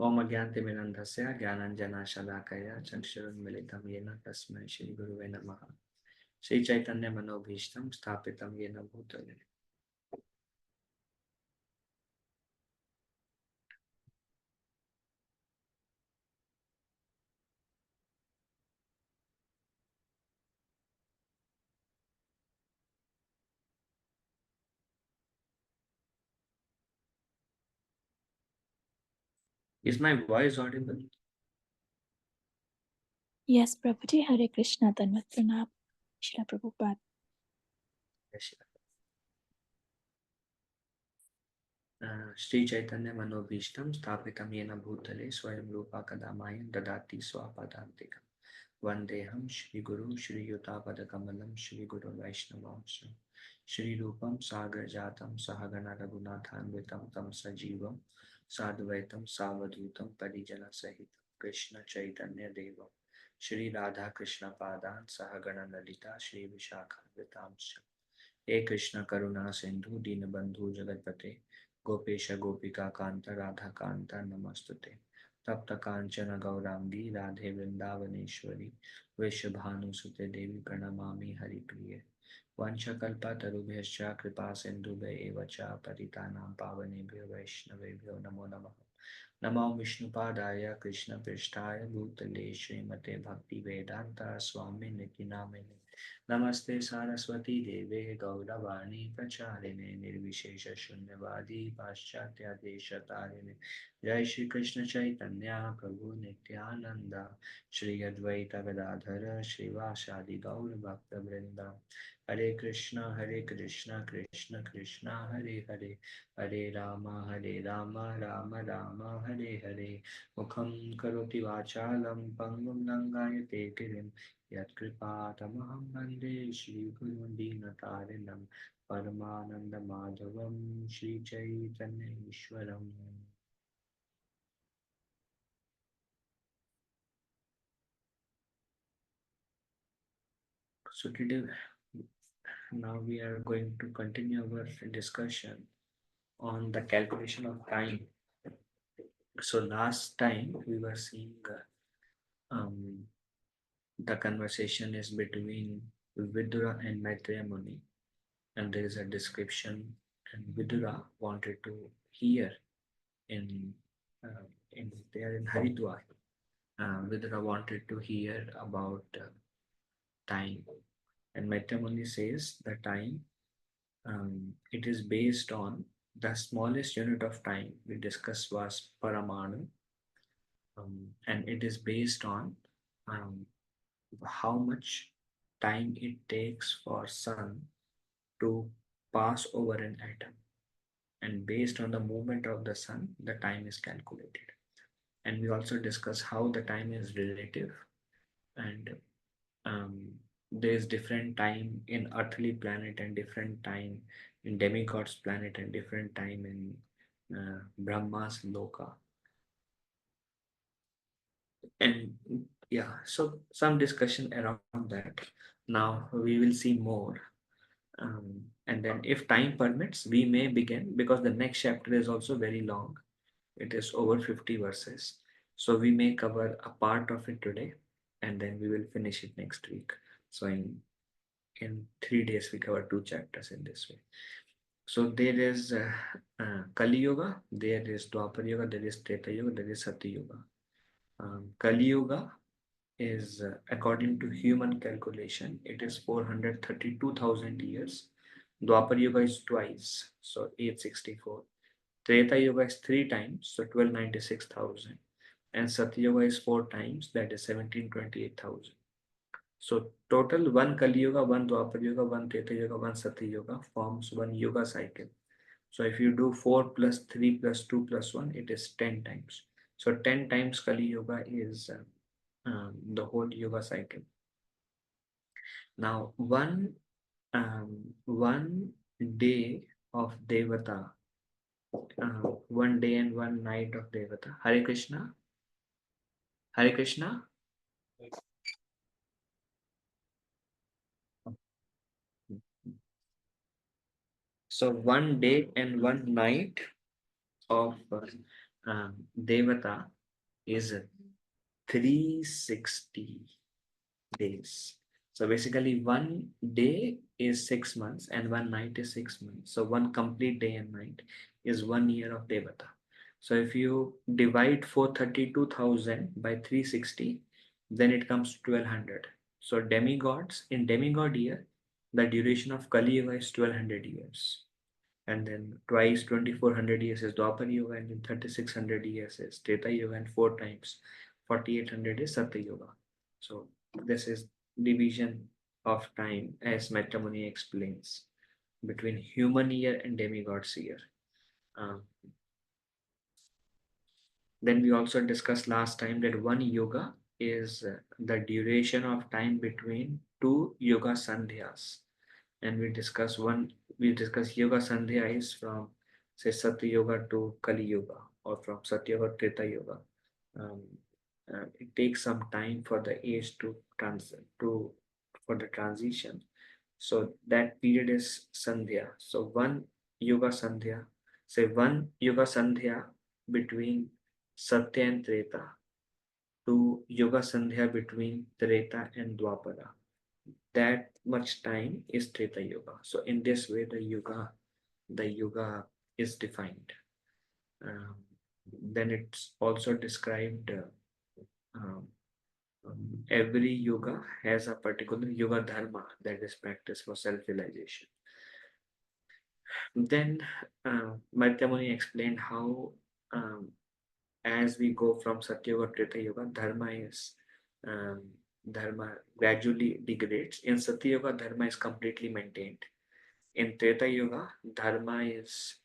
ओम अज्ञानतिमिरन्धस्य ज्ञानाञ्जनशलाकया चक्षुरुन्मिलितं येन तस्मै श्रीगुरुवे नमः। श्रीचैतन्यमनोभीष्टं स्थापितं येन भूतले। Is my voice audible? Yes, Prabhuji. Hare Krishna. Tanvat Pranam. Shri Prabhupada. Yes. Shri Chaitanya मनोभीष्टं स्थापितं येन भूतले स्वयं रूपा कदा मह्यं ददाति स्वापदान्तिकं। वन्देऽहं श्रीगुरुं श्रीयुतापदकमलं श्रीगुरुं वैष्णवांश श्रीरूपं सागरजातं सहगण रघुनाथान्वितं तं सजीवं साद्वैतं सावधूतं परिजनसहितं कृष्ण चैतन्य देवं श्री राधा कृष्ण पादान् सहगण ललिता श्री विशाखान्वितांश। हे कृष्ण करुणा सिंधु दीनबंधु जगतपते गोपेश गोपिका कांत राधा कांत नमस्तुते। तप्त कांचन गौरांगी राधे वृंदावनेश्वरी वृषभानुसुते देवी प्रणमामि हरिप्रिये। वंशकल्पतरुभ्यश्च कृपा सिन्धुभ्य च पतितानां पावनेभ्यो वैष्णवेभ्यो नमो नमः। नमो विष्णुपादाय कृष्णपृष्ठाय भूतले श्रीमते भक्तिवेदान्ता स्वामिनिति नामिने। नमस्ते सारस्वती देवे गौरवाणी प्रचारिणे निर्विशेष शून्यवादी पाश्चात्य देशतारिणे। जय श्री कृष्ण चैतन्य प्रभु नित्यानंद श्री अद्वैत गदाधर श्रीवासादि गौर भक्त वृंदा। हरे कृष्णा कृष्ण कृष्ण हरे हरे हरे राम राम राम हरे हरे। मुखं करोति वाचालं पङ्गुं लङ्घयते गिरिं यत्कृपातमहं वन्दे श्रीगुरुं दीनतारिणं परमानन्दमाधवं श्रीचैतन्येश्वरम्। So today, now we are going to continue our discussion on the calculation of time. So last time we were seeing the conversation is between Vidura and Maitreya Muni, and there is a description. And Vidura wanted to hear in there in Haridwar. Vidura wanted to hear about time, and Maitreya Muni says the time it is based on the smallest unit of time we discussed was Paramanu, and it is based on um, how much time it takes for sun to pass over an atom, and based on the movement of the sun the time is calculated. And we also discuss how the time is relative, and there is different time in earthly planet and different time in demigods planet and different time in Brahma's loka. And yeah, so some discussion around that. Now we will see more. And then if time permits, we may begin because the next chapter is also very long. It is over 50 verses. So we may cover a part of it today and then we will finish it next week. So in 3 days, we cover 2 chapters in this way. So there is Kali Yuga, there is Dwapar Yuga, there is Treta Yuga, there is Satya Yuga. Kali Yuga is, according to human calculation, it is 432,000 years. Dwapar Yuga is twice, so 864. Treta Yuga is 3 times, so 1296,000. And Satya Yuga is 4 times, that is 1728,000. So total one Kali Yuga, one Dwapar Yuga, one Treta Yuga, one Satya Yuga forms one Yuga cycle. So if you do 4 plus 3 plus 2 plus 1, it is 10 times. So 10 times Kali Yuga is the whole Yuga cycle. Now one day of Devata, 1 day and 1 night of Devata. Hare Krishna. Hare Krishna. So 1 day and 1 night of Devata is 360 days. So basically, one day is 6 months and one night is 6 months. So one complete day and night is 1 year of Devata. So if you divide 432,000 by 360, then it comes to 1200. So demigods, in demigod year, the duration of Kali Yuga is 1200 years. And then twice 2400 years is Dwapar Yuga, and then 3600 years is Treta Yuga, and four times 4800 is Satya Yuga. So this is division of time as Matrimony explains between human year and demigod's year. Um, then we also discussed last time that one yoga is the duration of time between two yoga sandhyas, and we discuss yoga sandhya is from say Satya Yoga to Kali Yoga, or from Satya Yoga to Treta Yoga. Um, it takes some time for the age to for the transition. So that period is Sandhya. So one yoga sandhya between Satya and Treta to yoga sandhya between Treta and Dwapara. That much time is Treta Yoga. So in this way, the yoga is defined. Um, then it's also described. Um, every yoga has a particular yoga dharma that is practiced for self-realization. Then Madhyamuni explained how as we go from Satya Yoga to Treta Yoga, um, dharma gradually degrades. In Satya Yoga, dharma is completely maintained. In Treta Yoga, dharma is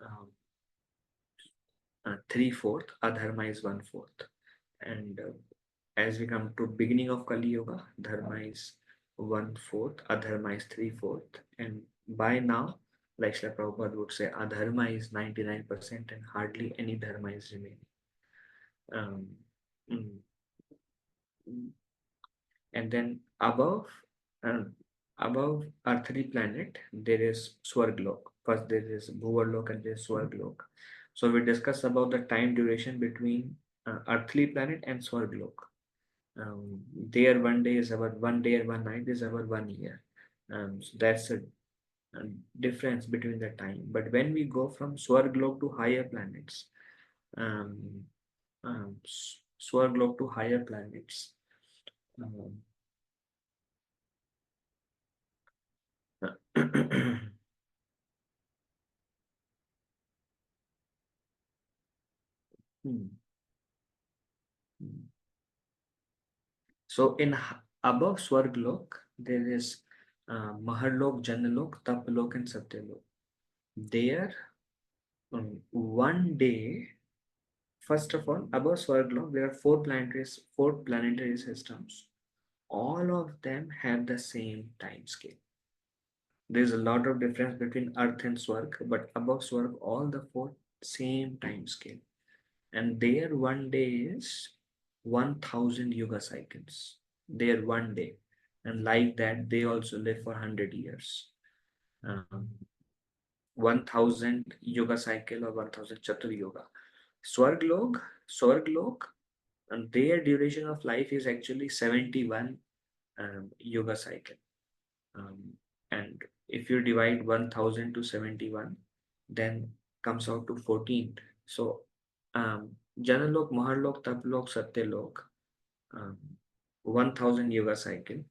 um, three-fourth, adharma is one-fourth. And as we come to beginning of Kali Yoga, dharma is one-fourth, adharma is three-fourth. And by now, like Srila Prabhupada would say, adharma is 99% and hardly any dharma is remaining. Um, mm, and then um, above earthly planet, there is Swarglok. First, there is Bhuvarlok and there is Swarglok. So we discuss about the time duration between earthly planet and Swarglok. There one day is our 1 day and one night is our 1 year. So that's a difference between the time. But when we go from Swarglok to higher planets, um, Swarglok to higher planets, um, hmm, hmm. So above Swarglok, there is Maharlok, Janalok, Taplok, and Satyalok. There, 1 day. First of all, above Swarglok, there are four planetary systems. All of them have the same time scale. There's a lot of difference between Earth and Swarg, but above Swarg, all the four same time scale. And their 1 day is 1000 yoga cycles. Their 1 day. And like that, they also live for 100 years. 1000 yoga cycle or 1000 Chatur yoga. Swarglok, and their duration of life is actually 71 yoga cycle. Um, and if you divide 1000 to 71, then comes out to 14. So Janalok, Maharlok, Taplok, Satyalok, um, 1000 yoga cycle.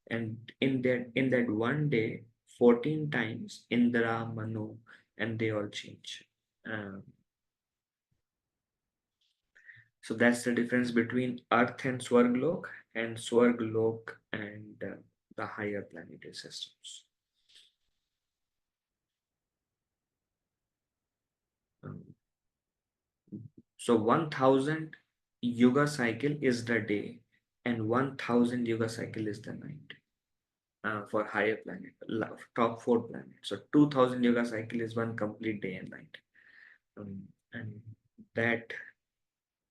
And in that 1 day, 14 times Indra, Manu, and they all change. Um, so that's the difference between Earth and Swarglok and the higher planetary systems. Um, so 1000 yoga cycle is the day, and 1000 yoga cycle is the night for higher planet, top four planets. So 2000 yoga cycle is one complete day and night. And that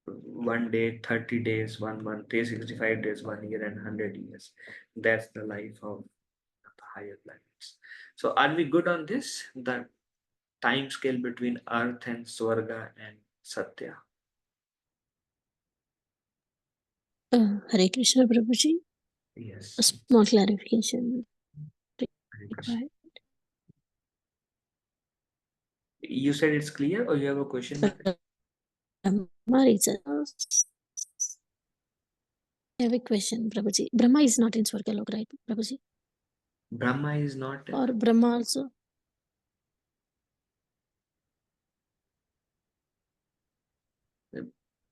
1 day, 30 days, 1 month, 365 days, 1 year, and 100 years. That's the life of the higher planets. So are we good on this? The time scale between Earth and Swarga and Satya. Hare Krishna Prabhuji. Yes. A small clarification Hare Krishna. required. You said it's clear, or you have a question, Mataji? Brahma is I have a question, Prabhuji. Brahma is not in Swargalok, right, Prabhuji? Brahma is not. Or Brahma also?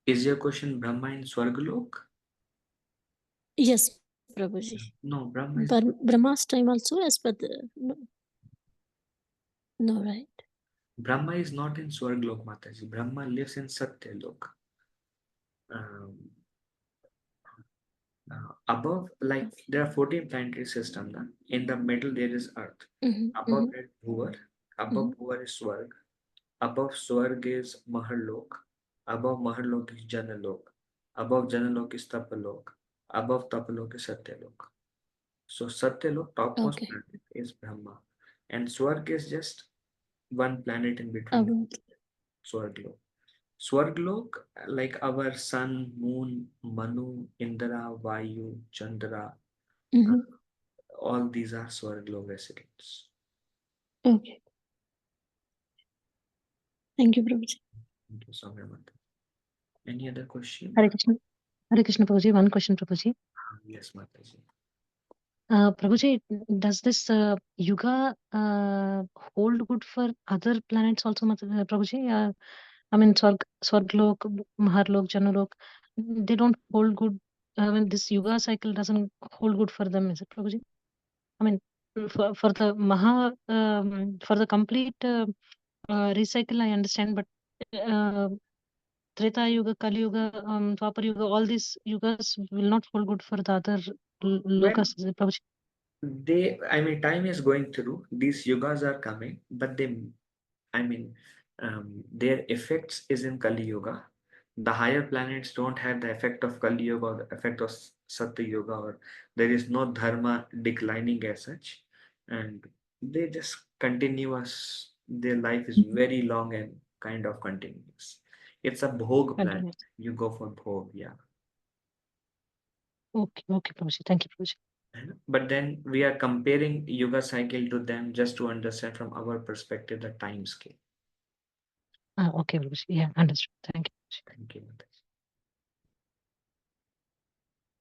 Is your question Brahma in Swargalok? Yes, Prabhuji. No, Brahma is. Brahma's time also as per the no, no, right? Brahma is not in Swargalok, Mataji. Brahma lives in Satyalok. Um, above, like there are 14 planetary systems. Na? In the middle, there is Earth. Above that, Bhuvar. Above Bhuvar is Swarg. Above Swarg is Maharlok. Above Maharlok is Janalok. Above Janalok is Tapalok. Above Tapalok is Satyalok. So Satyalok, topmost Okay. planet, is Brahma. And Swarg is just one planet in between Above. Swarglok. Swarglok, like our sun, moon, Manu, Indra, Vayu, Chandra, uh, all these are Swarglok residents. Okay. Thank you, Prabhuji. Thank you so much. Any other question? Hare Krishna. Hare Krishna, Prabhuji. One question, Prabhuji. Yes, Mataji. Prabhuji, does this yuga hold good for other planets also, Prabhuji? I mean, Swarglok, Maharlok, Janalok, they don't hold good. I mean, this yuga cycle doesn't hold good for them, is it, Prabhuji? I mean, for the for the complete recycle, I understand, but Treta Yuga, Kali Yuga, Dwapar Yuga, all these yugas will not hold good for the other lokas, Prabhuji. I mean, time is going through, these yugas are coming, but I mean, their effects is in Kali Yuga. The higher planets don't have the effect of Kali Yuga or the effect of Satya Yuga, or there is no dharma declining as such, and they just continuous. Their life is very long and kind of continuous. It's a bhog planet. Continuous. You go for bhog, yeah. Okay, Prabhuji. Thank you, Prabhuji. But then we are comparing Yuga cycle to them just to understand from our perspective the time scale. Okay, Prabhuji. Yeah, understood. Thank you, Prabhuji. Thank you.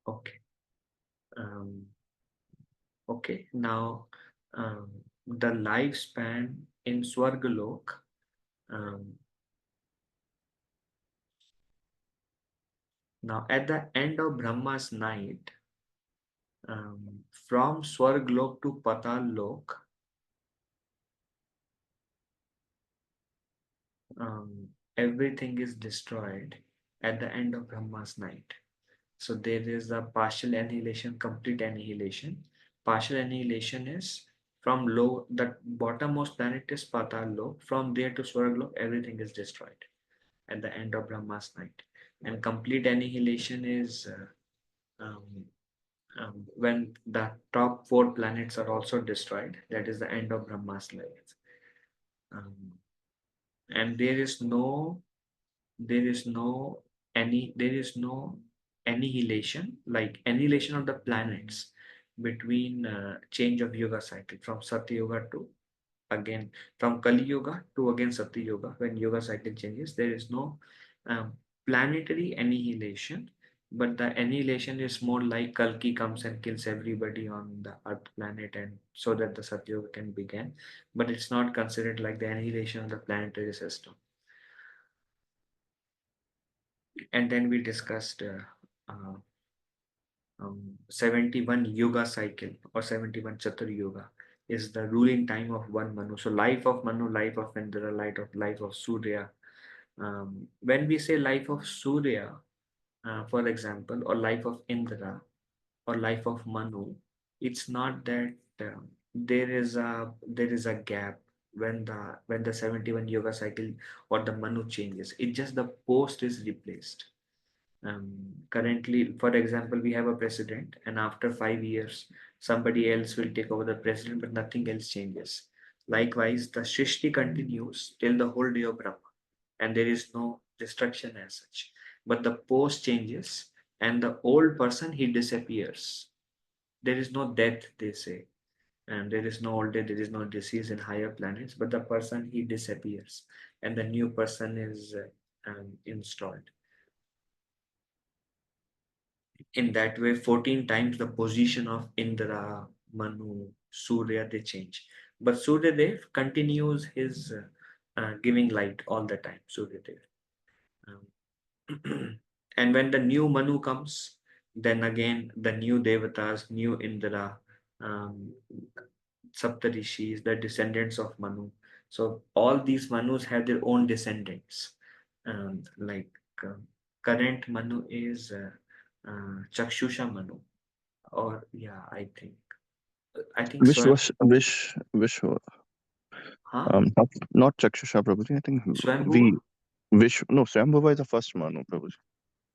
Okay. Okay. Now, the lifespan in Swargalok, now at the end of Brahma's night, from Swargalok to Patal Lok, everything is destroyed at the end of Brahma's night. So there is a partial annihilation, complete annihilation. Partial annihilation is from low, the bottommost planet is Patal Lok. From there to Swargalok, everything is destroyed at the end of Brahma's night. And complete annihilation is when the top 4 planets are also destroyed. That is the end of Brahma's life. And there is no annihilation, like annihilation of the planets between change of yuga cycle from Satya Yuga to again from Kali Yuga to again Satya Yuga. When yuga cycle changes, there is no planetary annihilation, but the annihilation is more like Kalki comes and kills everybody on the Earth planet, and so that the Satya Yuga can begin. But it's not considered like the annihilation of the planetary system. And then we discussed uh, 71 yuga cycle or 71 chatur yuga is the ruling time of one Manu. So life of Manu, life of Indra, life of Surya. When we say life of Surya, for example, or life of Indra or life of Manu, it's not that there is a gap when the 71 yoga cycle or the Manu changes. It's just the post is replaced. Currently, for example, we have a president, and after 5 years, somebody else will take over the president, but nothing else changes. Likewise, the Shrishti continues till the whole day of Brahma, and there is no destruction as such. But the post changes, and the old person, he disappears. There is no death, they say, and there is no old age, there is no disease in higher planets. But the person, he disappears, and the new person is installed. In that way, 14 times the position of Indra, Manu, Surya, they change. But Surya Dev continues his giving light all the time. Surya Dev. And when the new Manu comes, then again the new Devatas, new Indra, um, Saptarishis, the descendants of Manu. So all these Manus have their own descendants. Like current Manu is Chakshusha Manu, or yeah, I think Swam, Vishwa. huh? Not Chakshusha Prabhuji. I think Swambhuva. we Vish. No, Swambhuva is the first Manu Prabhuji.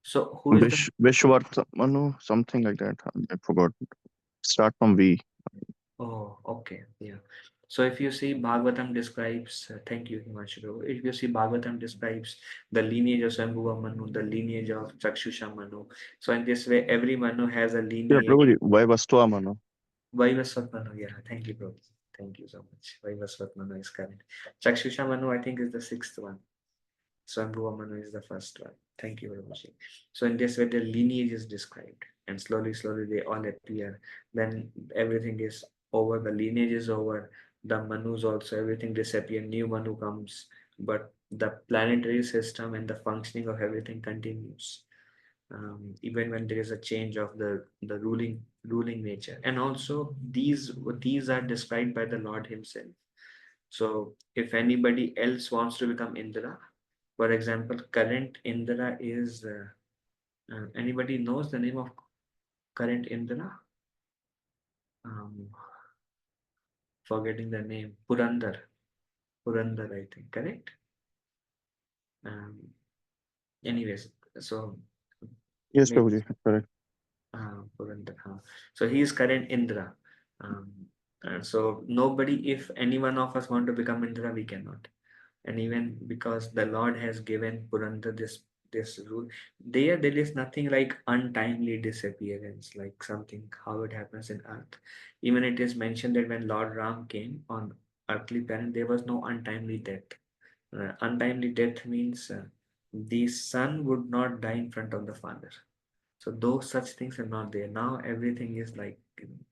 So who is the Vishwartha Manu, something like that. I forgot. Start from V. Oh, okay. Yeah. So if you see Bhagavatam describes, thank you, Himanshu Prabhu. If you see Bhagavatam describes the lineage of Swambhuva Manu, the lineage of Chakshusha Manu. So in this way, every Manu has a Yeah, lineage. Prabhuji. Vaivastva Manu. Vaivasvat Manu, yeah. Thank you, Prabhu. Thank you so much. Vaivasvat Manu is correct. Chakshusha Manu, I think, is the sixth one. Swambhuva Manu is the first one. Thank you very much. So in this way, the lineage is described, and slowly, slowly they all appear. Then everything is over. The lineage is over. The Manus also, everything disappear. New Manu comes, but the planetary system and the functioning of everything continues. Even when there is a change of the ruling nature, and also these are described by the Lord Himself. So if anybody else wants to become Indra, for example, current Indra is anybody knows the name of current Indra? Um, Forgetting the name. Purandar, I think, correct? Um, Anyways, so Yes, maybe Prabhuji. Correct. Purandar. So he is current Indra. Um, and so nobody, if any one of us want to become Indra, we cannot. And even because the Lord has given Purandar this rule, there is nothing like untimely disappearance, like something how it happens in earth. Even it is mentioned that when Lord Ram came on earthly planet, there was no untimely death. Untimely death means the son would not die in front of the father. So those such things are not there. Now everything is like,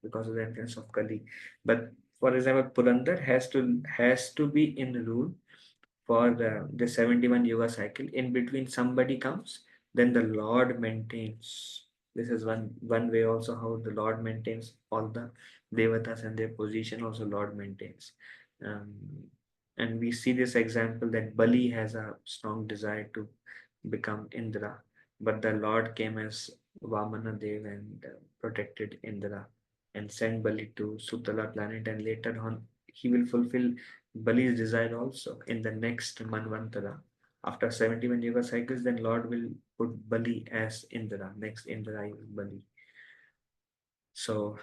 because of the entrance of Kali. But for example, Purandar has to be in rule for the 71 yoga cycle. In between somebody comes, then the Lord maintains. This is one way also how the Lord maintains all the devatas and their position also Lord maintains. um, and we see this example that Bali has a strong desire to become Indra, but the Lord came as Vamana Dev and protected Indra and sent Bali to Sutala planet, and later on he will fulfill Bali's desire also in the next Manvantara. After 71 yoga cycles, then Lord will put Bali as Indra. Next Indra is Bali. So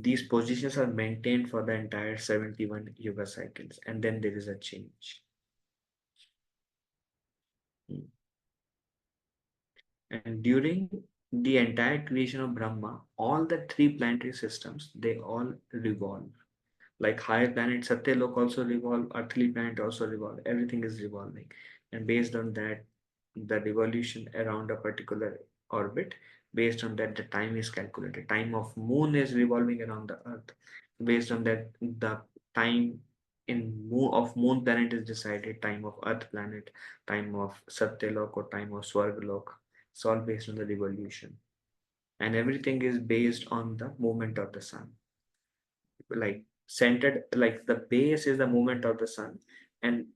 these positions are maintained for the entire 71 yoga cycles, and then there is a change. And during the entire creation of Brahma, all the three planetary systems, they all revolve. Like higher planet Satyalok also revolve, earthly planet also revolve, everything is revolving. And based on that, the revolution around a particular orbit, based on that, the time is calculated. Time of moon is revolving around the earth. Based on that, the time of moon planet is decided, time of earth planet, time of Satyalok or time of Swargalok. It's all based on the revolution. And everything is based on the movement of the sun. Like centered, like the base is the movement of the sun, and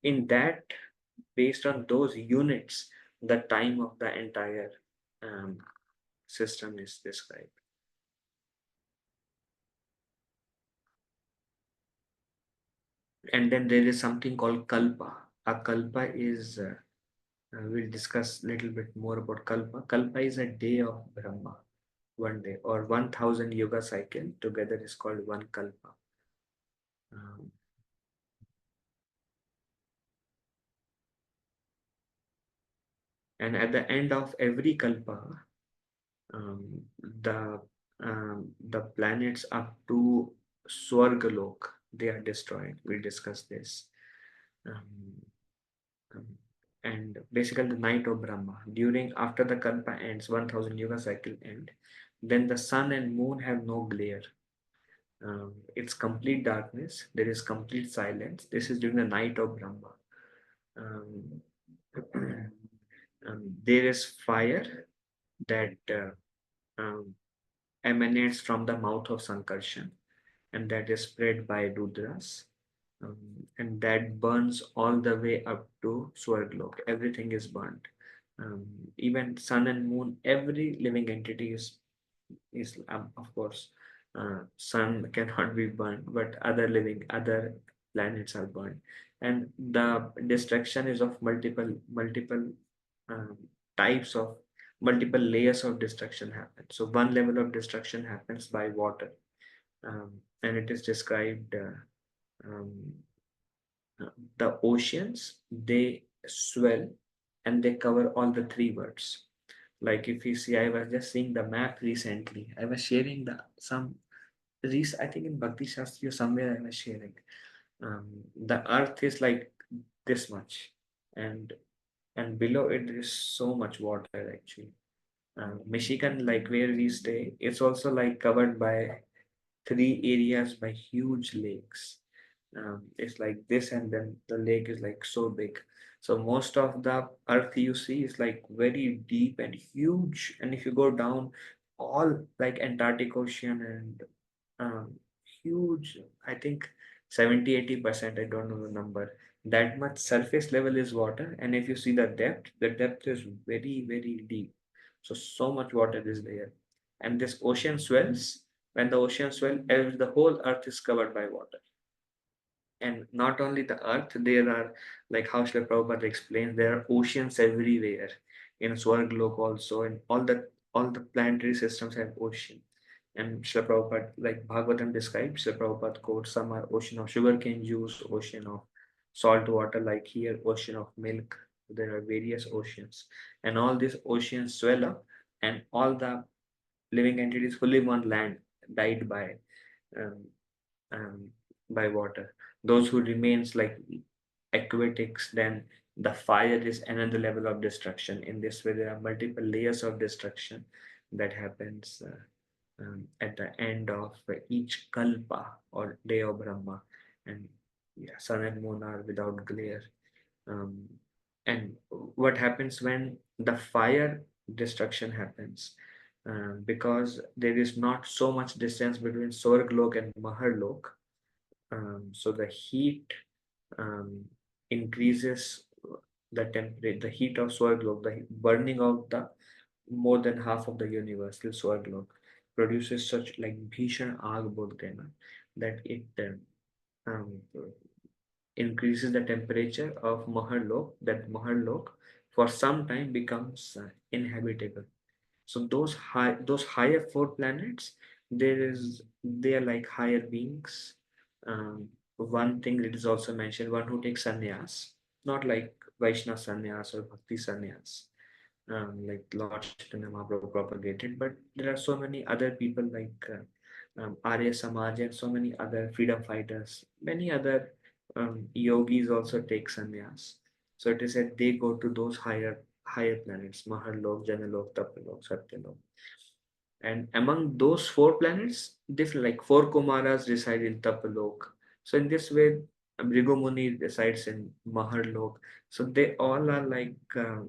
in that, based on those units, the time of the entire um, system is described. And then there is something called kalpa. A kalpa is we'll discuss a little bit more about kalpa. Kalpa is a day of Brahma. One day or 1000 yoga cycle together is called one kalpa. um, And at the end of every kalpa, um, the the planets up to Swargalok, they are destroyed. We discussed this. Um, um, and basically the night of Brahma. During after the Kalpa ends, 1000 Yuga cycle end, then the sun and moon have no glare. It's complete darkness. There is complete silence. This is during the night of Brahma. Um, there is fire that um, emanates from the mouth of Sankarshan, and that is spread by Rudras. Um, and that burns all the way up to Swarglok. Everything is burnt. Um, Even sun and moon, every living entity is of course, sun cannot be burnt, but other planets are burned, and the destruction is of multiple um, types of multiple layers of destruction happen. So one level of destruction happens by water, and it is described. Um, the oceans, they swell and they cover all the three worlds. Like if you see, I was just seeing the map recently. I was sharing the some I think in Bhakti Shastri or somewhere I was sharing. The earth is like this much, and below it there is so much water actually. Michigan, like where we stay, it's also like covered by three areas by huge lakes. It's like this, and then the lake is like so big. So most of the earth you see is like very deep and huge. And if you go down, all like Antarctic Ocean and um, huge, I think 70-80%, I don't know the number. That much surface level is water. And if you see the depth is very, very deep. So much water is there. And this ocean swells. When the ocean swells, the whole earth is covered by water. And not only the earth, there are, like how Srila Prabhupada explains, there are oceans everywhere. In Swarglok also, and all the planetary systems have ocean. And Srila Prabhupada, like Bhagavatam describes, Srila Prabhupada quotes, some are ocean of sugarcane juice, ocean of salt water, like here, ocean of milk. There are various oceans. And all these oceans swell up, and all the living entities who live on land died um, um, by water. Those who remains like aquatics, then the fire is another level of destruction. In this way, there are multiple layers of destruction that happens at the end of each kalpa or day of Brahma. And yeah, sun and moon are without glare. Um, and what happens when the fire destruction happens? Because there is not so much distance between Swarglok and Maharlok, so the heat um, increases the temperature, the heat of Swarglok, the burning of the more than half of the universe till Swarglok produces such like Bhishan Aag bolte hain na, that it um, increases the temperature of Maharlok, that Maharlok for some time becomes inhabitable. So those higher four planets, they are like higher beings. One thing that is also mentioned, one who takes sannyas, not like Vaishnava sannyas or Bhakti sannyas, like Lord Chaitanya Mahaprabhu propagated, but there are so many other people like Arya Samaj and so many other freedom fighters, many other yogis also take sannyas. So it is said they go to those higher planets, Maharlok, Janalok, Tapalok, Satyalok. And among those four planets, different like four Kumaras reside in Tapalok. So in this way, Bhrigu Muni resides in Maharlok. So they all are like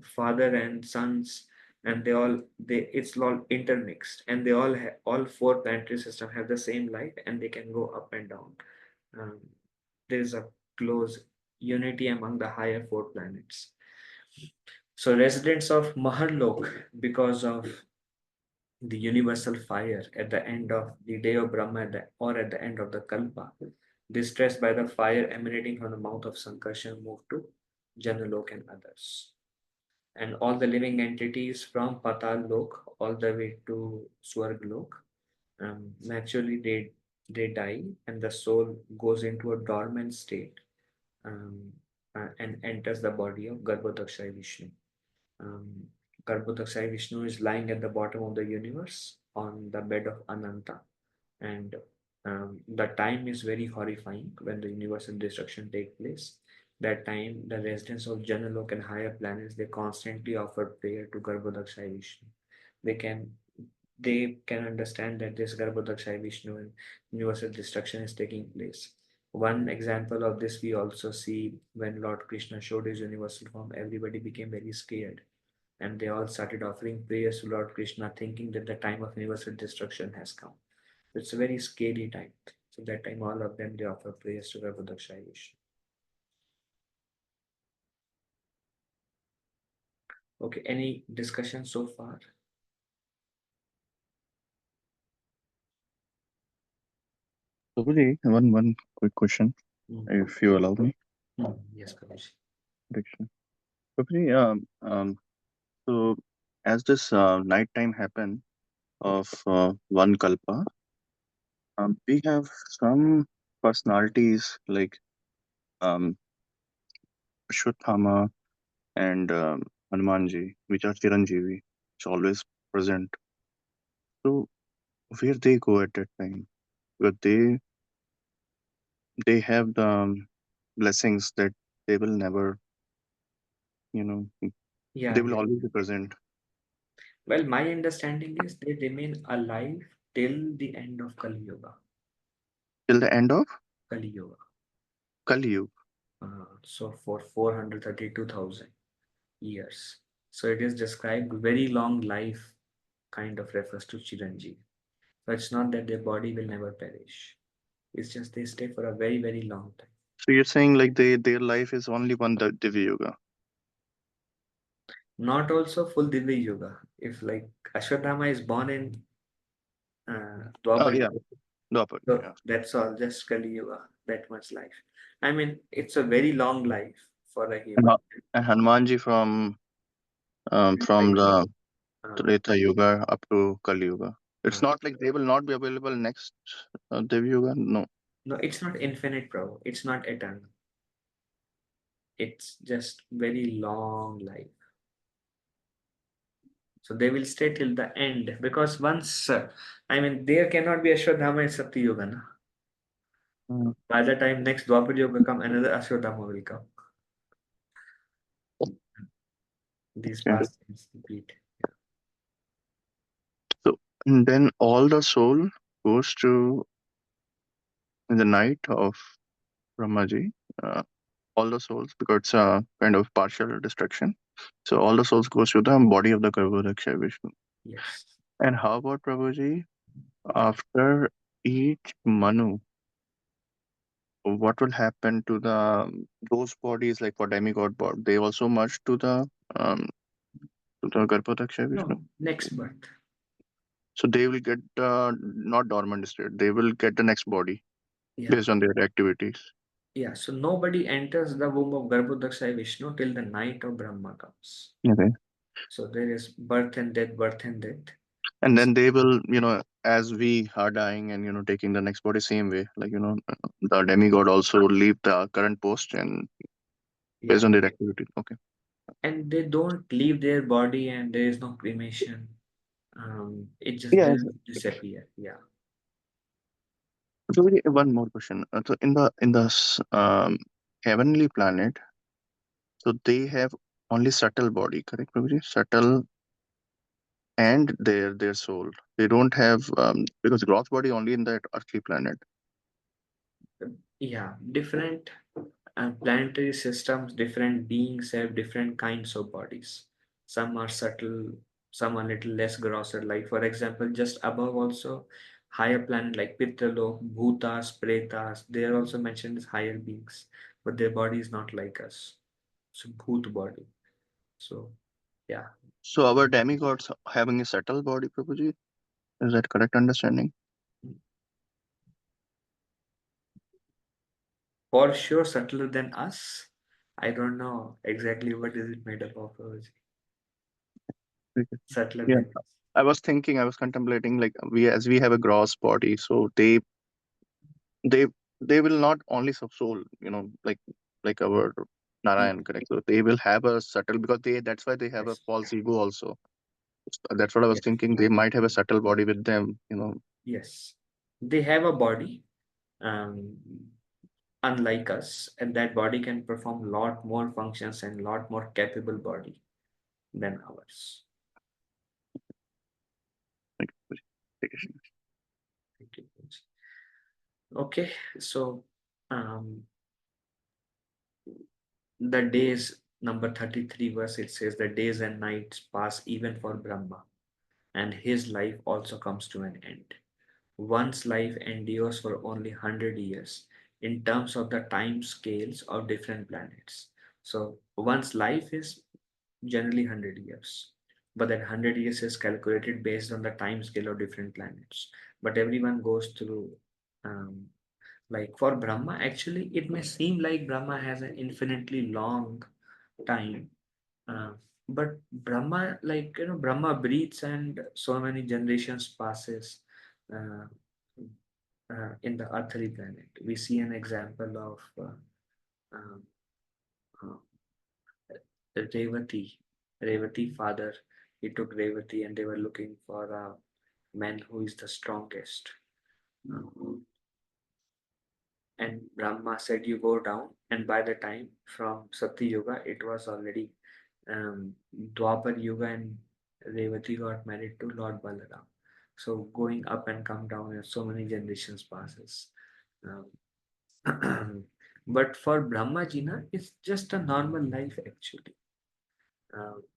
father and sons, and they it's all intermixed, and they all four planetary system have the same light, and they can go up and down. Um, there is a close unity among the higher four planets. So residents of Maharlok, because of the universal fire at the end of the day of Brahma or at the end of the Kalpa, distressed by the fire emanating from the mouth of Sankarshan, moved to Janalok and others. And all the living entities from Patal Lok all the way to Swarglok, naturally they die, and the soul goes into a dormant state, um, and enters the body of Garbhodakshay Vishnu. Um, Garbhodakshay Vishnu is lying at the bottom of the universe on the bed of Ananta, and the time is very horrifying when the universal destruction takes place. That time, the residents of Janalok and higher planets, they constantly offer prayer to Garbhodakshay Vishnu. They can they can understand that this Garbhodakshay Vishnu and universal destruction is taking place. One example of this we also see when Lord Krishna showed his universal form, everybody became very scared and they all started offering prayers to Lord Krishna, thinking that the time of universal destruction has come. It's a very scary time. So that time all of them they offer prayers to Garbhodakshay Vishnu. Okay, any discussion so far? Prabhuji, one quick question, if you allow me. Yes, Kavish. Prediction. Prabhuji, so as this nighttime happen of one kalpa, we have some personalities like um, Ashwatthama and Hanumanji, which are Chiranjeevi, which always present. So where they go at that time? But they have the blessings that they will never, you know, Yeah, they will yeah. always be present Well, my understanding is they remain alive till the end of Kali Yuga. till the end of Kali Yuga. Kali Yuga. So for 432,000 years. So it is described very long life kind of refers to Chiranjeevi. So it's not that their body will never perish. It's just they stay for a very, very long time. So you're saying like their life is only one Divya Yuga. Not also full Divya Yuga. If like Ashwatthama is born in Oh Dwapar yeah, Yuga, Dwapar. so Yeah. that's all, just Kali Yuga, that much life. I mean, it's a very long life for a And, human. and Hanumanji from the Uh, Treta Yuga up to Kali Yuga. It's uh, not like they will not be available next Divya Yuga. No. no, it's not infinite, bro. It's not eternal. It's just very long life. So they will stay till the end because once, I mean, there cannot be Ashwadhama and Satya Yoga. Na? Mm, By the time next Dwapar Yoga come, another Ashwadhama will come. These okay. past things repeat. So and then all the soul goes to in the night of Brahmaji. Uh, all the souls because it's a kind of partial destruction. So all the souls goes to the body of the Garbhodaksha Vishnu. Yes. And how about Prabhuji? After each Manu, what will happen to the those bodies like for demigod bod? They also merge um to the Garbhodaksha Vishnu. No, next birth. So they will get not dormant state. They will get the next body Yeah. based on their activities. Yeah. So nobody enters the womb of Garbhodaksha Vishnu till the night of Brahma comes. Okay. So there is birth and death, birth and death. And then they will, as we are dying and taking the next body same way, like the demigod also leave the current post and based Yeah. on their activity. Okay. And they don't leave their body and there is no cremation. It just Yeah. will Exactly. disappear. Yeah. So one more question. So in the heavenly planet, so they have only subtle body, correct, Prabhuji? Subtle and their soul. They don't have because gross body only in that earthly planet. Yeah. Different planetary systems, different beings have different kinds of bodies. Some are subtle, some are little less grosser. Like for example, just above also higher planet like Pitralok, Bhutas, Pretas, they are also mentioned as higher beings, but their body is not like us. So Bhut body. So yeah. So our demigods having a subtle body, Prabhuji. Is that correct understanding? For sure subtler than us. I don't know exactly what is it made up of. Okay. Subtler Yeah. than us. I was contemplating like we have a gross body, so they they will not only soul, like our Narayan, correct. So they will have a subtle, because that's why they have a Yes. false ego also. That's what I was Yes. thinking. They might have a subtle body with them, Yes. They have a body, um, unlike us, and that body can perform lot more functions and lot more capable body than ours. Like, Hare Krishna. Thank you. Okay, so um, the days, number 33 verse, it says the days and nights pass even for Brahma, and his life also comes to an end. One's life endures for only 100 years in terms of the time scales of different planets. So one's life is generally 100 years, but that 100 years is calculated based on the time scale of different planets. But everyone goes through, um, like for Brahma, actually, it may seem like Brahma has an infinitely long time. Uh, but Brahma, Brahma breathes and so many generations passes uh, in the earthly planet. We see an example of uh, uh, Revati. Revati father, he took Revati and they were looking for a man who is the strongest. Uh, and Brahma said, "You go down." And by the time from Satya Yuga, it was already Dwapar Yuga, and Revati got married to Lord Balaram. So going up and come down, and so many generations passes. But for Brahmajina, it's just a normal life actually.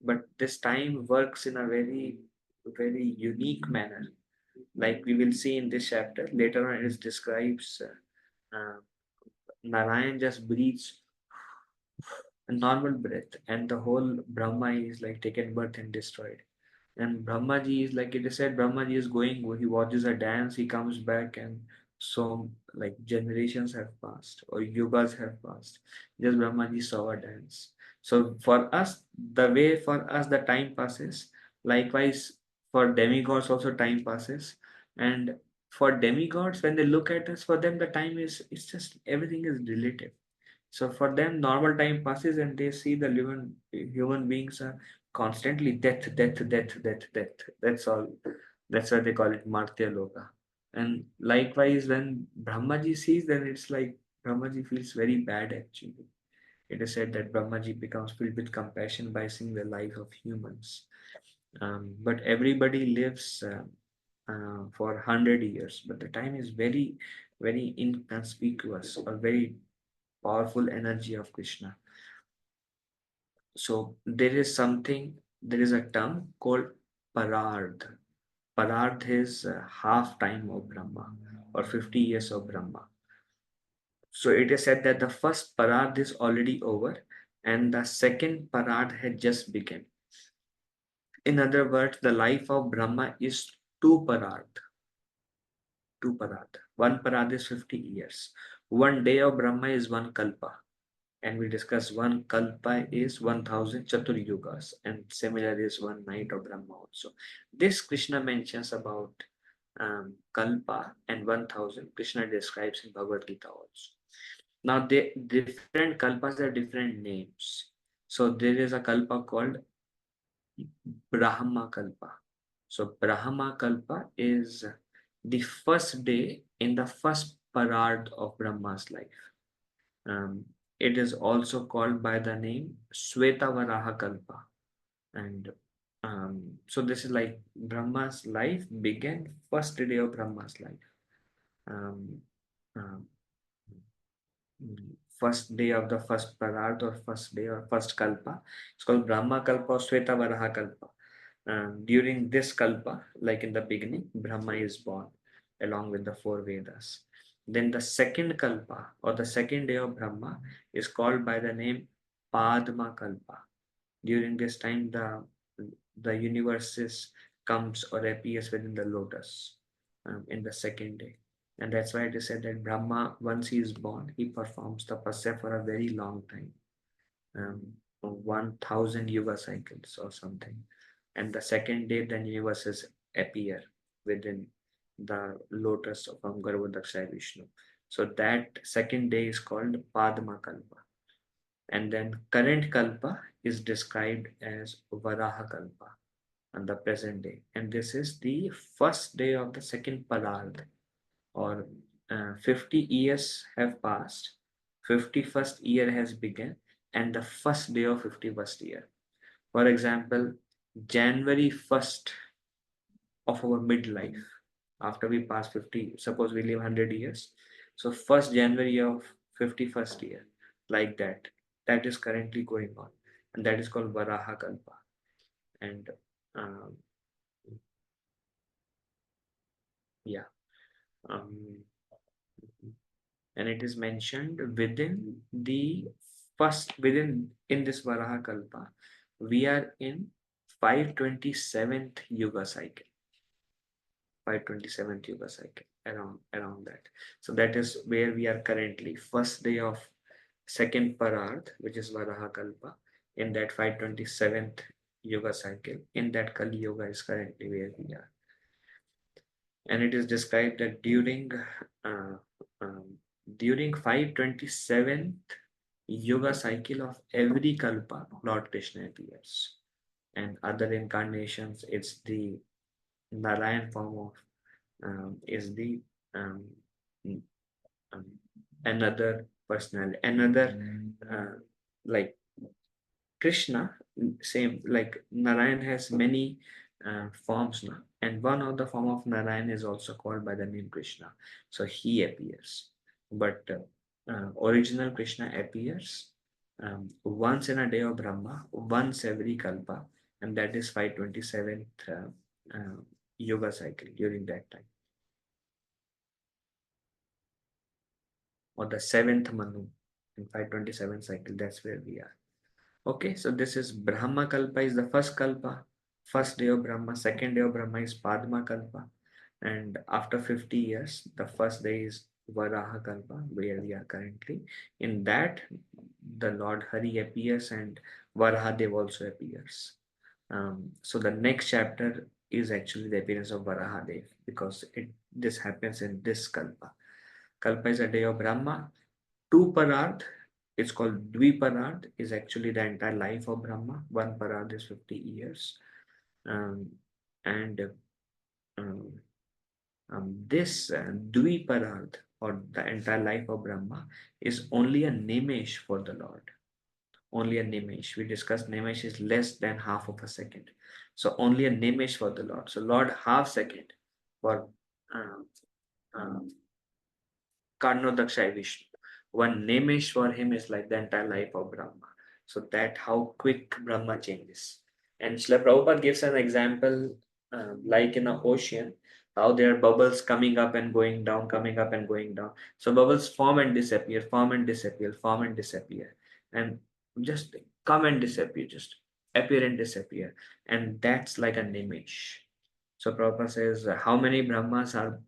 But this time works in a very, very unique manner. Like we will see in this chapter, later on it describes Narayan just breathes a normal breath, and the whole Brahma is like taken birth and destroyed. And Brahmaji is like it is said, Brahmaji is going, he watches a dance, he comes back, and so like generations have passed or yugas have passed. Just Brahmaji saw a dance. So for us, the way for us the time passes, likewise for demigods also time passes. And for demigods, when they look at us, for them the time is, it's just everything is relative. So for them, normal time passes and they see the human beings are constantly death, death, death, death, death. That's all. That's why they call it Martya Loka. And likewise, when Brahmaji sees, then it's like Brahmaji feels very bad actually. It is said that Brahmaji becomes filled with compassion by seeing the life of humans. But everybody lives for 100 years, but the time is very, very inconspicuous or very powerful energy of Krishna. So there is a term called Parardh. Parardh is half time of Brahma or 50 years of Brahma. So it is said that the first Parardh is already over and the second Parardh had just begun. In other words, the life of Brahma is two Parardh. Two Parardh. One Parardh is 50 years. One day of Brahma is one Kalpa. And we discuss one kalpa is 1000 chatur yugas, and similar is one night of Brahma also. This Krishna mentions about kalpa and 1000. Krishna describes in Bhagavad Gita also. Now, they different kalpas are different names. So there is a kalpa called Brahma kalpa. So Brahma kalpa is the first day in the first parad of Brahma's life. Um, it is also called by the name Svetavaraha Kalpa. And so this is like Brahma's life began first day of Brahma's life. Um, um, First day of the first Parad or first day or first Kalpa. It's called Brahma Kalpa or Svetavaraha Kalpa. During this Kalpa, like in the beginning, Brahma is born along with the four Vedas. Then the second Kalpa or the second day of Brahma is called by the name Padma Kalpa. During this time, the universe comes or appears within the lotus in the second day. And that's why it is said that Brahma, once he is born, he performs tapasya for a very long time, 1000 yuga cycles or something. And the second day, the universes appear within the lotus from Garbhodakshaya Vishnu. So that second day is called Padma Kalpa. And then current Kalpa is described as Varaha Kalpa on the present day. And this is the first day of the second Pararth, or 50 years have passed, 51st year has begun, and the first day of 51st year. For example, January 1st of our midlife, after we pass 50, suppose we live 100 years. So 1st January of 51st year, like that, that is currently going on. And that is called Varaha Kalpa. And um, yeah. Um, and it is mentioned within in this Varaha Kalpa, we are in 527th Yuga cycle. 527th Yuga cycle, around that. So that is where we are currently, first day of second Pararth, which is Varaha Kalpa, in that 527th Yuga cycle. In that Kali Yuga is currently where we are. And it is described that uh, um, during 527th Yuga cycle of every Kalpa, Lord Krishna appears. And other incarnations, it's the Narayan form of is the um, um, another personality, another like Krishna, same like Narayan has many forms now, and one of the form of Narayan is also called by the name Krishna. So he appears, but original Krishna appears once in a day of Brahma, once every Kalpa, and that is 527th Yoga cycle during that time, or the 7th Manu in 527 cycle. That's where we are. Okay, so this is Brahma Kalpa is the first Kalpa, first day of Brahma, second day of Brahma is Padma Kalpa, and after 50 years, the first day is Varaha Kalpa, where we are currently. In that, the Lord Hari appears and Varahadev also appears. So the next chapter is actually the appearance of Varahadev, because this happens in this Kalpa. Kalpa is a day of Brahma. Two Pararth, it's called Dvipararth, is actually the entire life of Brahma. One Pararth is 50 years. Um, and um, this Dvipararth, or the entire life of Brahma, is only a Nimesh for the Lord. Only a Nimesh. We discussed Nimesh is less than half of a second. So only a Nimesh for the Lord. So Lord half second for uh, uh, Karno Dakshai Vishnu. One Nimesh for him is like the entire life of Brahma. So that how quick Brahma changes. And Srila Prabhupada gives an example like in an ocean, how there are bubbles coming up and going down, coming up and going down. So bubbles form and disappear, form and disappear, form and disappear. And just come and disappear, just appear and disappear. And that's like an image. So Prabhupada says, how many Brahmas are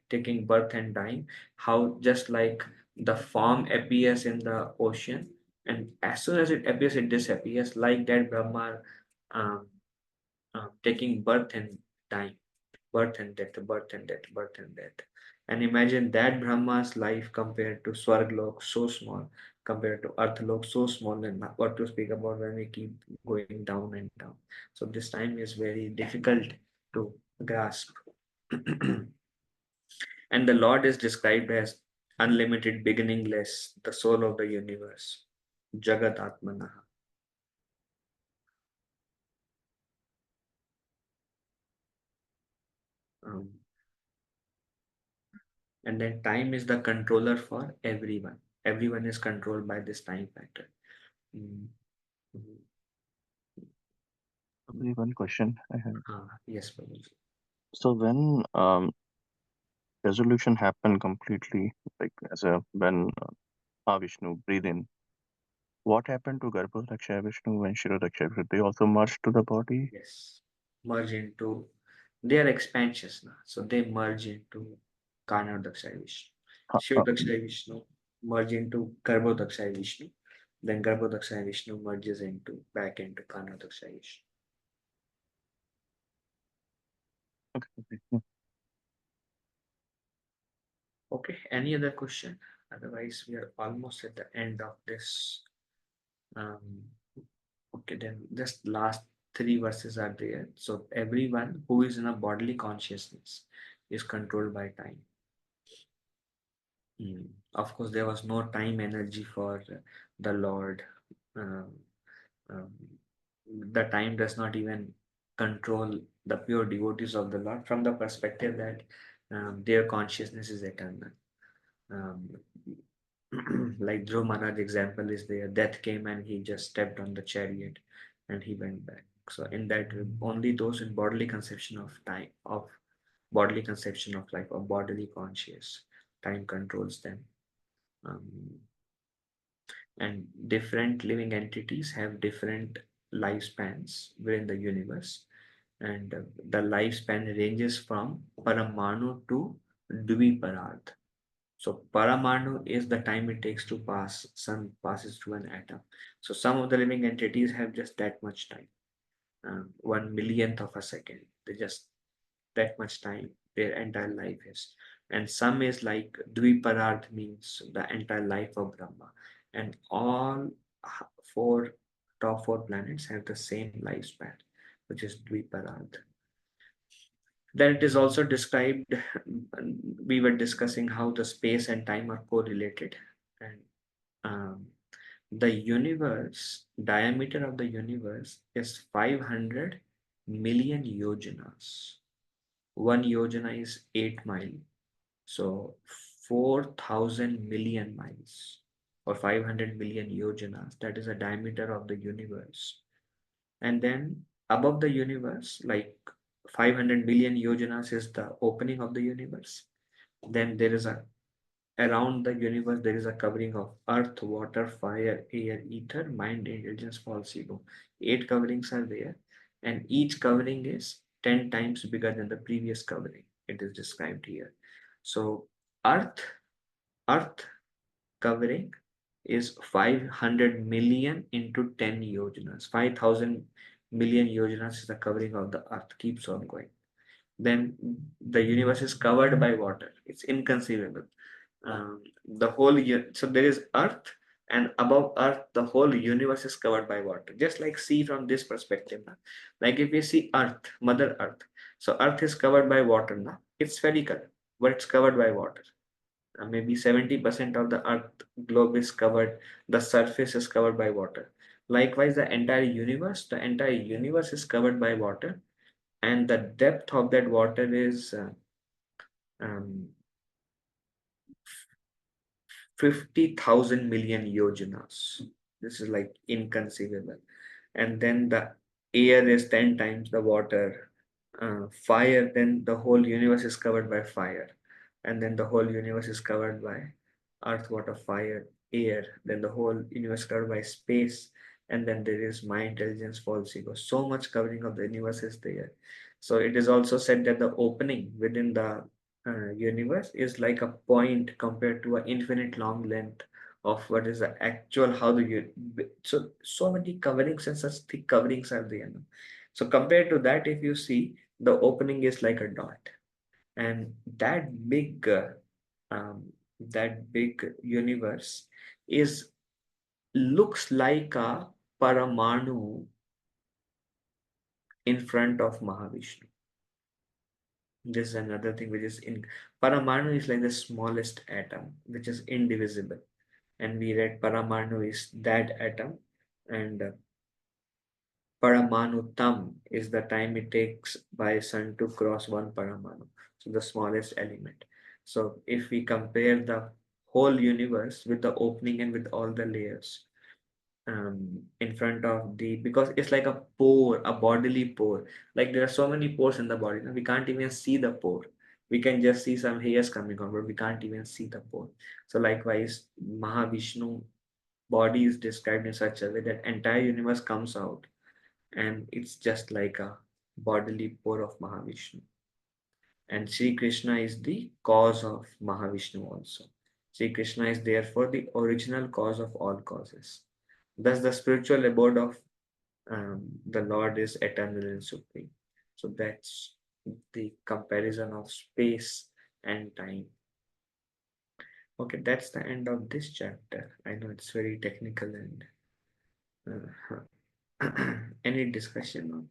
taking birth and dying? How just like the form appears in the ocean, and as soon as it appears, it disappears. Like that, Brahma um, taking birth and dying, birth and death, birth and death, birth and death. And imagine that Brahma's life compared to Swarglok, so small, compared to Earthlok, so small, and what to speak about when we keep going down and down. So this time is very difficult to grasp. And the Lord is described as unlimited, beginningless, the soul of the universe, Jagat Atmanaha. Um, and then time is the controller for everyone. Everyone is controlled by this time factor. Mm. Only one question I have. Yes, Prabhuji. So when resolution happened completely, like as a when Vishnu breathe in, what happened to Garbhodaksha Vishnu and Shirodaksha Vishnu? They also merged to the body. Yes, merge into, they are expansions now. So they merge into Karnadaksha Vishnu. Uh, uh, Shirodaksha Vishnu merge into Garbhodaksha Vishnu. Then Garbhodaksha Vishnu merges into back into Karnadaksha Vishnu. okay. Yeah. Okay, any other question? Otherwise, we are almost at the end of this Okay, then just last three verses are there. So everyone who is in a bodily consciousness is controlled by time. Of course, there was no time energy for the Lord. Um, um, the time does not even control the pure devotees of the Lord from the perspective that their consciousness is eternal. Um, like Dhruv Maharaj example is there. Death came and he just stepped on the chariot and he went back. So in that way, only those in bodily conception of time, of bodily conception of life, or bodily conscious, time controls them. Um, and different living entities have different lifespans within the universe, and the lifespan ranges from paramanu to dviparad. So paramanu is the time it takes to pass, sun passes through an atom. So some of the living entities have just that much time, 1 millionth of a second. They just that much time their entire life is. And some is like dviparad, means the entire life of Brahma. And all four top four planets have the same lifespan, which is dviparad. Then it is also described, we were discussing how the space and time are correlated. And um, the universe, diameter of the universe is 500 million yojanas. One yojana is 8 miles. So 4,000 million miles or 500 million yojanas, that is the diameter of the universe. And then above the universe, like 500 million yojanas is the opening of the universe. Then there is a around the universe, there is a covering of earth, water, fire, air, ether, mind, intelligence, false ego. 8 coverings are there, and each covering is 10 times bigger than the previous covering. It is described here. So earth, earth covering is 500 million into 10 yojanas. 5,000 million yojanas is the covering of the earth, keeps on going. Then the universe is covered by water. It's inconceivable. The whole so there is earth, and above earth the whole universe is covered by water, just like see from this perspective now. Like if we see earth, mother earth, so earth is covered by water now, it's spherical, but it's covered by water. Maybe 70% of the earth globe is covered, the surface is covered by water. Likewise, the entire universe is covered by water, and the depth of that water is um, 50,000 million yojanas. This is like inconceivable. And then the air is 10 times the water. Fire, then the whole universe is covered by fire. And then the whole universe is covered by earth, water, fire, air. Then the whole universe is covered by space. And then there is my intelligence, false ego. So much covering of the universe is there. So it is also said that the opening within the universe is like a point compared to an infinite long length of what is the actual how the so many coverings and such thick coverings are there. So compared to that, if you see, the opening is like a dot, and that big universe is looks like a paramanu in front of Mahavishnu. This is another thing which is in Paramanu is like the smallest atom, which is indivisible. And we read Paramanu is that atom, and Paramanutam is the time it takes by sun to cross one Paramanu. So the smallest element. So if we compare the whole universe with the opening and with all the layers, in front of the, because it's like a pore, a bodily pore. Like there are so many pores in the body, we can't even see the pore. We can just see some hairs coming on, but we can't even see the pore. So likewise, Mahavishnu body is described in such a way that entire universe comes out, and it's just like a bodily pore of Mahavishnu. And Sri Krishna is the cause of Mahavishnu also. Sri Krishna is therefore the original cause of all causes. Thus, the spiritual abode of the Lord is eternal and supreme. So that's the comparison of space and time. Okay, that's the end of this chapter. I know it's very technical and Any discussion on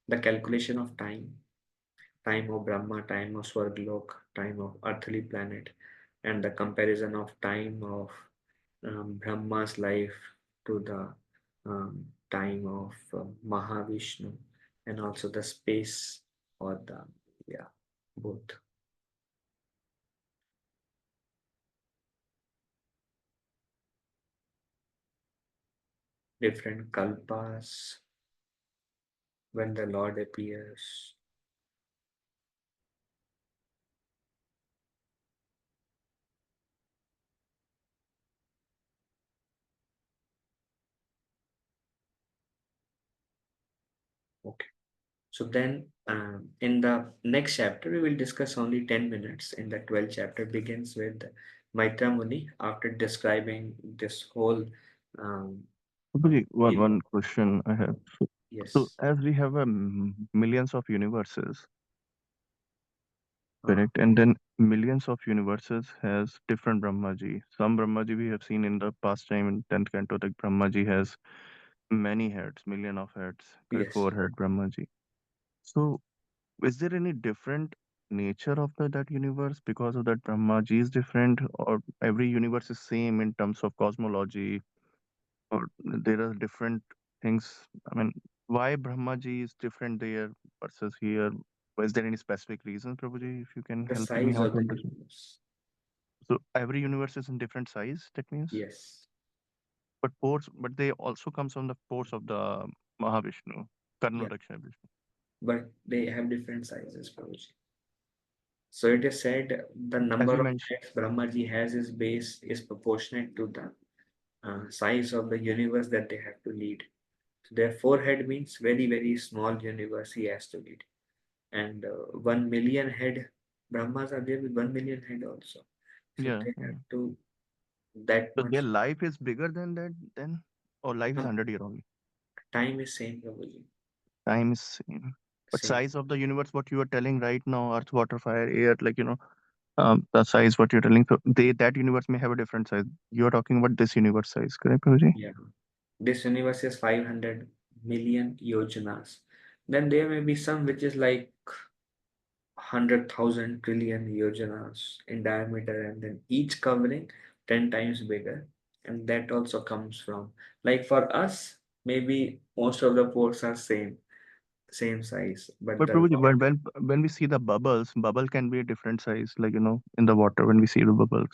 the calculation of time of Brahma, time of Swarglok, time of earthly planet, and the comparison of time of Brahma's life to the time of Mahavishnu, and also the space or the, yeah, both. Different kalpas when the Lord appears. Okay. So then, in the next chapter, we will discuss only 10 minutes. In the 12th chapter begins with Maitra Muni after describing this whole. Um, Prabhuji, one Yuga. one question I have. So Yes. as we have millions of universes, Uh, correct, and then millions of universes has different Brahmaji. Some Brahmaji we have seen in the past time in 10th canto, like Brahmaji has many heads, million of heads, correct, yes. four head Brahmaji. So is there any different nature of that universe because of that Brahmaji is different, or every universe is same in terms of cosmology, or there are different things? I mean, why Brahmaji is different there versus here? Was there any specific reason, Prabhuji, if you can The help me size out of to the understand? universe. So every universe is in different size, that means? Yes. But they also comes from the force of the Mahavishnu, Karna Yeah. Dakshina Vishnu. But they have different sizes, Prabhuji. So it is said the As number you of mentioned, heads Brahmaji has is base is proportionate to the size of the universe that they have to lead. So their forehead means very, very small universe he has to lead. And 1 million head Brahmas are there with 1 million head also. So yeah, they yeah. have to that So their much. life is bigger than that, then, or life is No, 100 year only. time is same, Prabhuji. Time is same. But Same. size of the universe, what you are telling right now, Earth, water, fire, air, like the size what you're telling, so they that universe may have a different size. You are talking about this universe size, correct, Prabhuji? Yeah. This universe is 500 million yojanas. Then there may be some which is like 100,000 trillion yojanas in diameter, and then each covering 10 times bigger. And that also comes from, like for us, maybe most of the pores are same size, but But the Prabhuji, Lord, when we see the bubbles, bubble can be a different size, like in the water when we see the bubbles,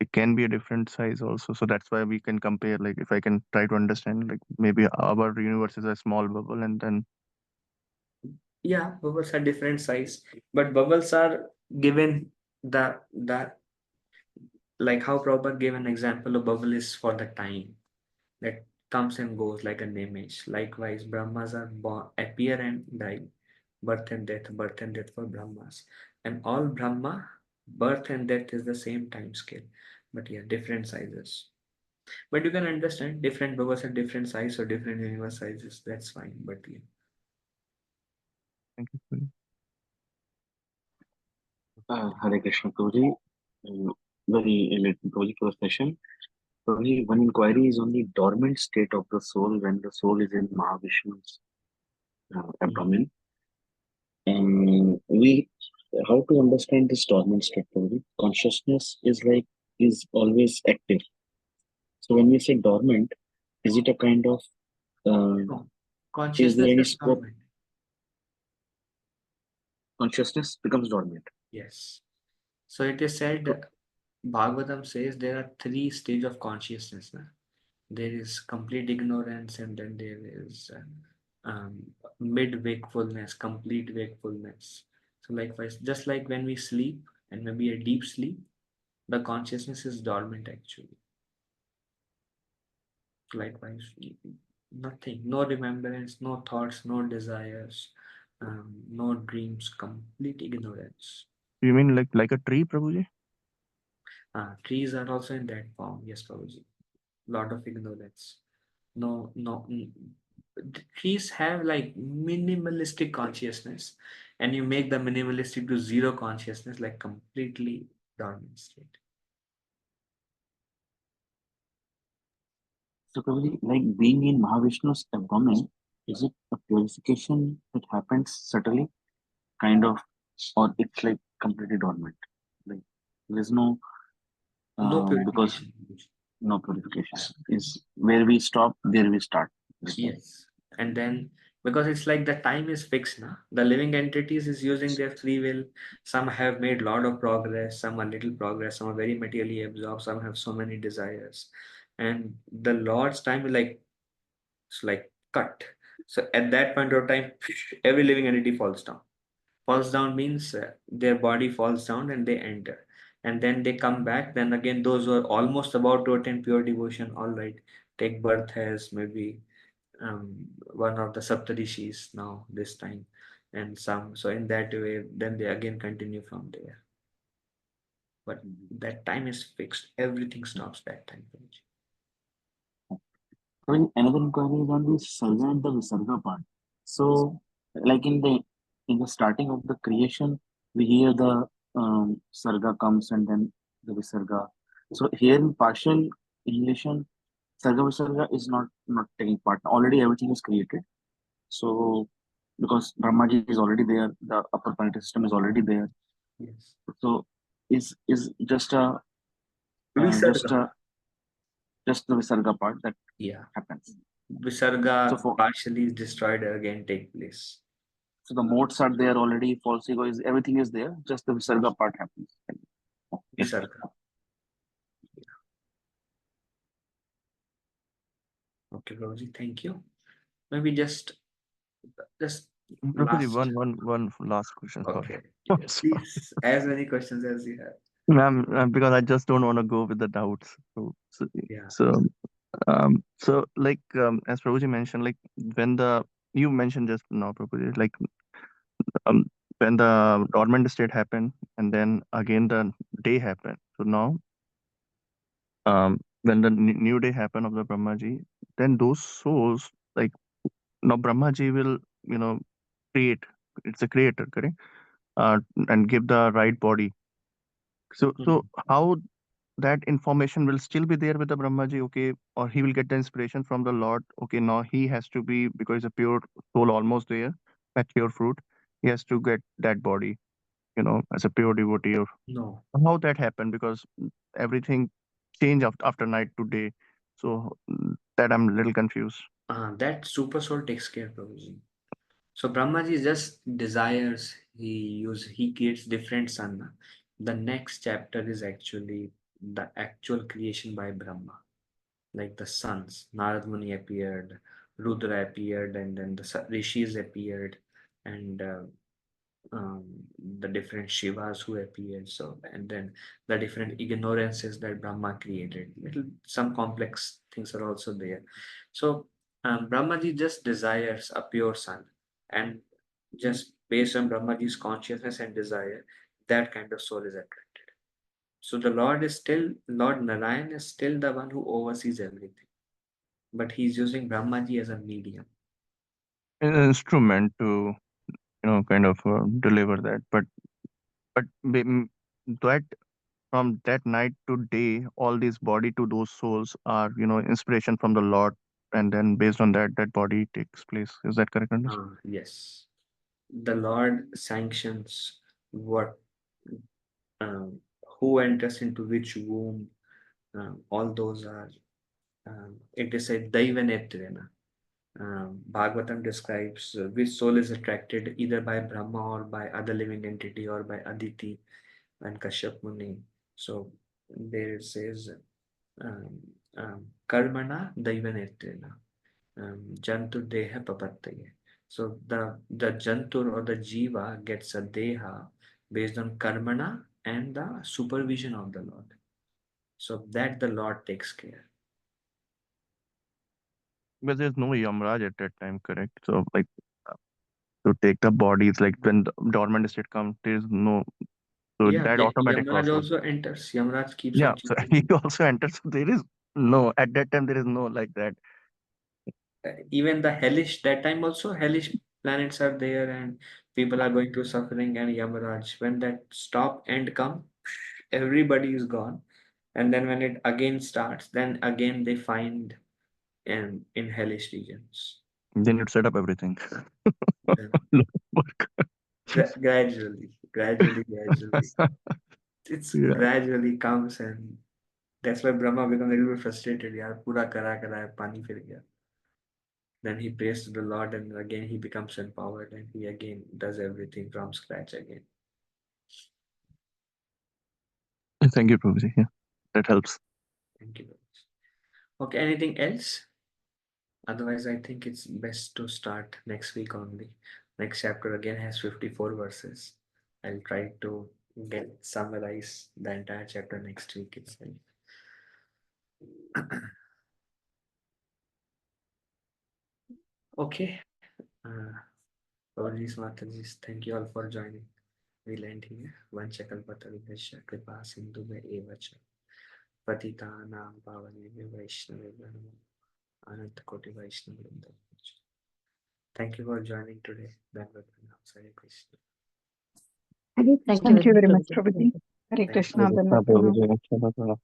it can be a different size also. So that's why we can compare. Like if I can try to understand, like maybe our universe is a small bubble, and then yeah, bubbles are different size, but bubbles are given the like how Prabhupada gave an example of bubble is for the time that comes and goes like an image. Likewise, Brahmas are born, appear and die, birth and death for Brahmas. And all Brahma, birth and death is the same time scale, but yeah, different sizes. But you can understand different bubbles are different size or different universe sizes. That's fine. But yeah. thank you. Hare Krishna Prabhuji. Very elated Prabhuji for the session. Prabhuji, one inquiry is on the dormant state of the soul when the soul is in Mahavishnu's abdomen. And how to understand this dormant state, Prabhuji? Consciousness is always active. So when we say dormant, is it a kind of, No, is there consciousness any is scope? dormant. Consciousness becomes dormant. Yes. So it is said, Bhagavatam says there are three stages of consciousness. Na? There is complete ignorance, and then there is mid wakefulness, complete wakefulness. So, likewise, just like when we sleep and maybe a deep sleep, the consciousness is dormant actually. Likewise, nothing, no remembrance, no thoughts, no desires, no dreams, complete ignorance. You mean like a tree, Prabhuji? Trees are also in that form, yes, Prabhuji. Lot of ignorance. No, no. The trees have like minimalistic consciousness, and you make the minimalistic to zero consciousness, like completely dormant state. So Prabhuji, like being in Mahavishnu's abdomen, is it a purification that happens subtly, kind of, or it's like completely dormant? Like there's no, No because purification. no purification is where we stop, there we start. Yes. And then because it's like the time is fixed now. The living entities is using their free will. Some have made lot of progress, some a little progress, some are very materially absorbed, some have so many desires. And the Lord's time is like it's like cut. So at that point of time, every living entity falls down. Falls down means their body falls down and they enter. And then they come back. Then again, those who are almost about to attain pure devotion, all right, take birth as maybe one of the Saptarishis now this time, and some. So in that way, then they again continue from there. But that time is fixed. Everything stops that time. So another inquiry is on the Sarga and the Visarga part. So, like in the starting of the creation, we hear the Sarga comes and then the Visarga. So here in partial relation, Sarga Visarga is not taking part. Already everything is created. So because Brahmaji is already there, the upper planetary system is already there. Yes. So is just a just Visarga. a just the Visarga part that Yeah. happens. Visarga So for partially is destroyed again take place. So the modes are there already, false ego is everything is there, just the Visarga part happens. Yes, sir. Visarga. Okay, Rosie, thank you. Maybe just Prabhuji, last. one last question. Sorry. Okay. Please, as many questions as you have. Because I just don't want to go with the doubts. Yeah. So like as Prabhuji mentioned, like when the you mentioned just now, Prabhuji, like um, when the dormant state happened, and then again the day happened. So now, when the new day happened of the Brahmaji, then those souls, like now Brahmaji will, you know, create. It's a creator, correct? And give the right body. So how that information will still be there with the Brahmaji, okay, or he will get the inspiration from the Lord, okay, now he has to be, because he's a pure soul almost there, mature fruit, he has to get that body, as a pure devotee, or No. how that happened, because everything changed after night to day. So that I'm a little confused. That super soul takes care, Prabhuji. So Brahmaji just desires, he creates different sun. The next chapter is actually the actual creation by Brahma, like the suns. Narad Muni appeared, Rudra appeared, and then the rishis appeared, and um, the different Shivas who appeared. So, and then the different ignorances that Brahma created. Some complex things are also there. So, Brahmaji just desires a pure sun, and just based on Brahmaji's consciousness and desire, that kind of soul is attracted. So, the Lord Narayan is still the one who oversees everything, but he's using Brahmaji as a medium. An instrument to, kind of deliver that. But that from that night to day, all these body to those souls are, inspiration from the Lord, and then based on that, that body takes place. Is that correct? Understand? Yes, the Lord sanctions what um, who enters into which womb. All those are it is a Daivanetrena. Bhagavatam describes which soul is attracted either by Brahma or by other living entity or by Aditi and Kashyap Muni. So there it says um, Karmana Daivanetrena. Jantur Deha Papattaye. So the Jantur or the Jiva gets a Deha based on Karmana and the supervision of the Lord. So that the Lord takes care. But there's no Yamraj at that time, correct? So, like, uh, to take the bodies, like when the dormant state comes, there's no, so Yeah, that automatic Yamraj process. also enters. Yamraj keeps Yeah, on so he chasing. also enters. So there is no, at that time, there is no like that. Even the hellish, that time also hellish planets are there and people are going through suffering and Yamaraj. When that stop and come, everybody is gone. And then when it again starts, then again they find and in hellish regions. Then you'd set up everything. Then Work. gradually, it's Yeah. gradually comes, and that's why Brahma becomes a little bit frustrated. Yaar, pura kara hai, pani fir gaya. Then he prays to the Lord, and again he becomes empowered, and he again does everything from scratch again. Thank you, Prabhuji. Yeah, that helps. Thank you very much. Okay, anything else? Otherwise, I think it's best to start next week only. Next chapter again has 54 verses. I'll try to summarize the entire chapter next week itself. Okay. Apologies, Mataji. Thank you all for joining. We'll end here. Vanchakalpatarunyasya kripa sindhu me evacha. Patitanam pavanebhyo vaishnavebhyo namo. Ananta koti vaishnavavrinda. Thank you for joining today. Hare Krishna. Thank you very much, Prabhuji. Prabhuji. Hare Thank Krishna. you. Dandavat pranam.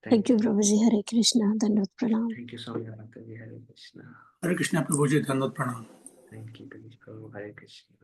Thank you. Prabhuji. Hare Krishna. Dandavat pranam. Thank you, Soumya Mataji. Hare Krishna. Hare Krishna Prabhuji, Dandavat pranam. Thank you, Ganesh Prabhu. Hare Krishna.